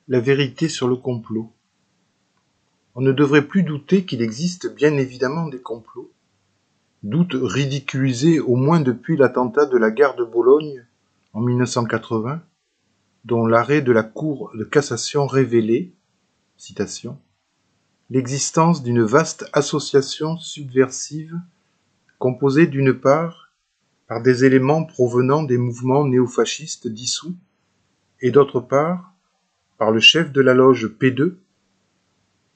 la vérité sur le complot. On ne devrait plus douter qu'il existe bien évidemment des complots, doute ridiculisé au moins depuis l'attentat de la gare de Bologne en 1980, dont l'arrêt de la Cour de cassation révélait, citation, l'existence d'une vaste association subversive composée d'une part par des éléments provenant des mouvements néofascistes dissous et d'autre part par le chef de la loge P2,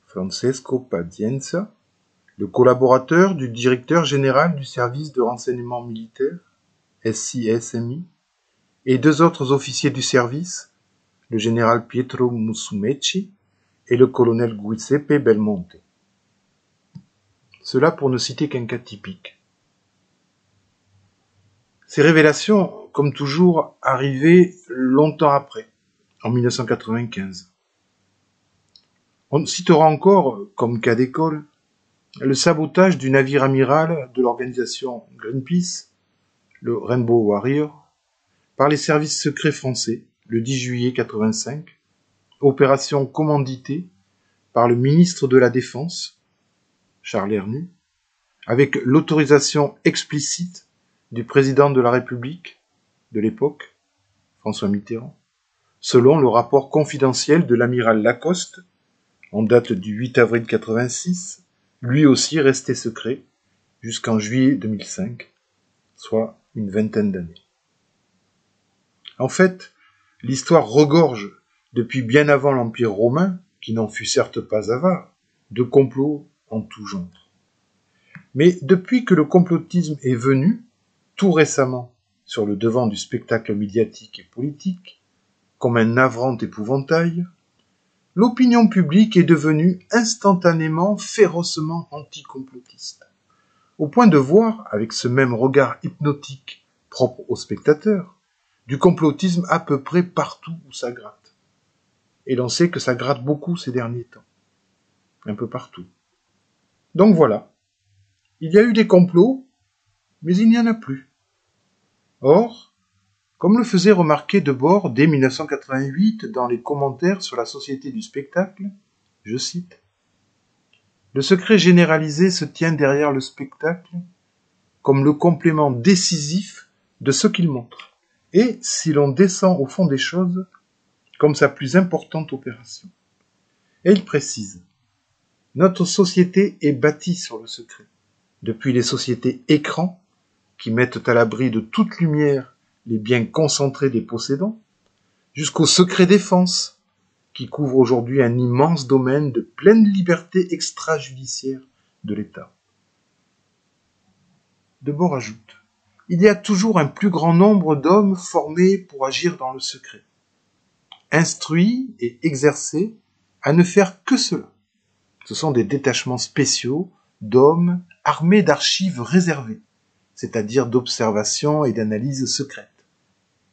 Francesco Pazienza, le collaborateur du directeur général du service de renseignement militaire, SISMI, et deux autres officiers du service, le général Pietro Musumeci et le colonel Giuseppe Belmonte. Cela pour ne citer qu'un cas typique. Ces révélations, comme toujours, arrivaient longtemps après, en 1995. On citera encore, comme cas d'école, le sabotage du navire amiral de l'organisation Greenpeace, le Rainbow Warrior, par les services secrets français, le 10 juillet 1985, opération commanditée par le ministre de la Défense, Charles Hernu, avec l'autorisation explicite du président de la République de l'époque, François Mitterrand, selon le rapport confidentiel de l'amiral Lacoste, en date du 8 avril 1986, lui aussi resté secret jusqu'en juillet 2005, soit une vingtaine d'années. En fait, l'histoire regorge, depuis bien avant l'Empire romain, qui n'en fut certes pas avare, de complots en tout genre. Mais depuis que le complotisme est venu, tout récemment, sur le devant du spectacle médiatique et politique, comme un navrant épouvantail, l'opinion publique est devenue instantanément, férocement anticomplotiste, au point de voir, avec ce même regard hypnotique propre aux spectateurs, du complotisme à peu près partout où ça gratte. Et l'on sait que ça gratte beaucoup ces derniers temps. Un peu partout. Donc voilà. Il y a eu des complots, mais il n'y en a plus. Or, comme le faisait remarquer Debord dès 1988 dans les commentaires sur la société du spectacle, je cite, « Le secret généralisé se tient derrière le spectacle comme le complément décisif de ce qu'il montre, et, si l'on descend au fond des choses, comme sa plus importante opération. » Et il précise, « Notre société est bâtie sur le secret, depuis les sociétés écrans, qui mettent à l'abri de toute lumière les biens concentrés des possédants, jusqu'au secret défense, qui couvre aujourd'hui un immense domaine de pleine liberté extrajudiciaire de l'État. » Debord ajoute, « Il y a toujours un plus grand nombre d'hommes formés pour agir dans le secret, instruits et exercés à ne faire que cela. Ce sont des détachements spéciaux d'hommes armés d'archives réservées, c'est-à-dire d'observation et d'analyse secrètes.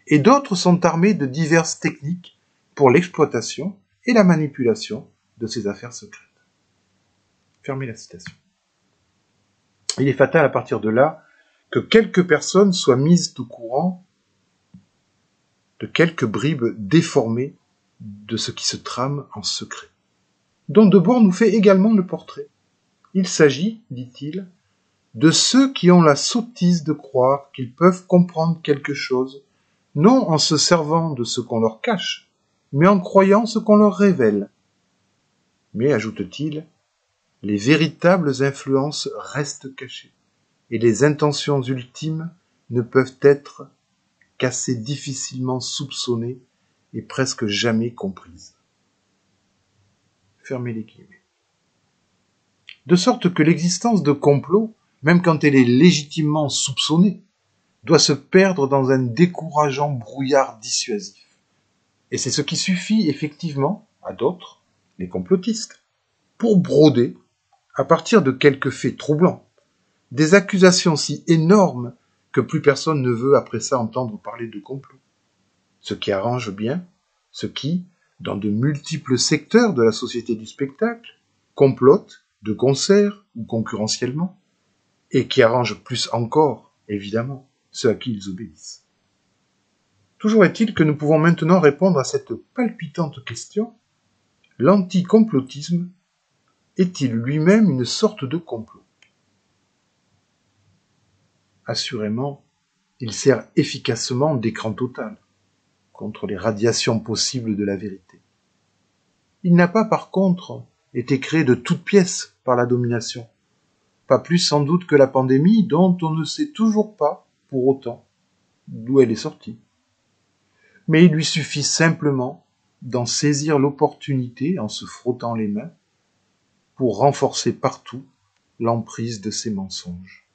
Et d'autres sont armés de diverses techniques pour l'exploitation et la manipulation de ces affaires secrètes. » Fermez la citation. Il est fatal à partir de là que quelques personnes soient mises au courant de quelques bribes déformées de ce qui se trame en secret, dont Debord nous fait également le portrait. Il s'agit, dit-il, de ceux qui ont la sottise de croire qu'ils peuvent comprendre quelque chose, non en se servant de ce qu'on leur cache, mais en croyant ce qu'on leur révèle. Mais, ajoute-t-il, les véritables influences restent cachées, et les intentions ultimes ne peuvent être qu'assez difficilement soupçonnées et presque jamais comprises. Fermez les guillemets. De sorte que l'existence de complots, même quand elle est légitimement soupçonnée, doit se perdre dans un décourageant brouillard dissuasif. Et c'est ce qui suffit effectivement à d'autres, les complotistes, pour broder, à partir de quelques faits troublants, des accusations si énormes que plus personne ne veut après ça entendre parler de complot. Ce qui arrange bien ceux qui, dans de multiples secteurs de la société du spectacle, complotent de concert ou concurrentiellement, et qui arrange plus encore, évidemment, ceux à qui ils obéissent. Toujours est-il que nous pouvons maintenant répondre à cette palpitante question L'anticomplotisme est-il lui-même une sorte de complot? Assurément, il sert efficacement d'écran total contre les radiations possibles de la vérité. Il n'a pas, par contre, été créé de toutes pièces par la domination, pas plus sans doute que la pandémie dont on ne sait toujours pas, pour autant, d'où elle est sortie. Mais il lui suffit simplement d'en saisir l'opportunité en se frottant les mains pour renforcer partout l'emprise de ses mensonges.